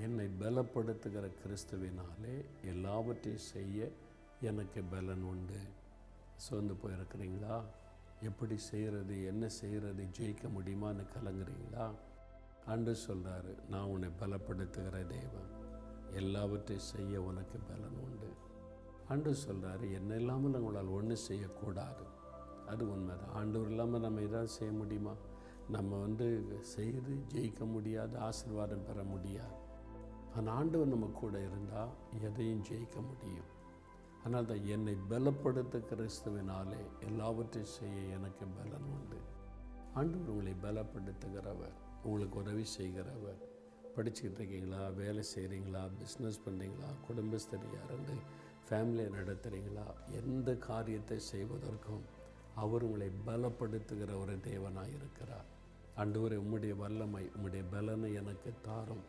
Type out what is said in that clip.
என்னை பலப்படுத்துகிற கிறிஸ்துவினாலே எல்லாவற்றையும் செய்ய எனக்கு பலன் உண்டு. சோர்ந்து போயிருக்கிறீங்களா? எப்படி செய்கிறது, என்ன செய்கிறது, ஜெயிக்க முடியுமான்னு கலங்குறீங்களா? ஆண்டவர் சொல்கிறாரு, நான் உன்னை பலப்படுத்துகிற தேவன், எல்லாவற்றையும் செய்ய உனக்கு பலன் உண்டு. ஆண்டவர் சொல்கிறாரு, என்ன இல்லாமல் உங்களால் ஒன்றும் செய்யக்கூடாது. அது உண்மைதான். ஆண்டவர் இல்லாமல் நம்ம எதாவது செய்ய முடியுமா? நம்ம செய்து ஜெயிக்க முடியாது, ஆசீர்வாதம் பெற முடியாது. ஆனால் ஆண்டவர் நம்ம கூட இருந்தால் எதையும் ஜெயிக்க முடியும். ஆனால் தான் என்னை பலப்படுத்த கிறிஸ்துவினாலே எல்லாவற்றையும் செய்ய எனக்கு பலன் உண்டு. ஆண்டவர் உங்களை பலப்படுத்துகிறவர், உங்களுக்கு உதவி செய்கிறவர். படிச்சுக்கிட்டு இருக்கீங்களா, வேலை செய்கிறீங்களா, பிஸ்னஸ் பண்ணுறீங்களா, குடும்பஸ்தரியாக இருந்து ஃபேமிலியை நடத்துகிறீங்களா, எந்த காரியத்தை செய்வதற்கும் அவர் உங்களை பலப்படுத்துகிற ஒரு தேவனாக இருக்கிறார். ஆண்டவரே, உம்முடைய வல்லமை, உம்முடைய பலனை எனக்கு தாரும்.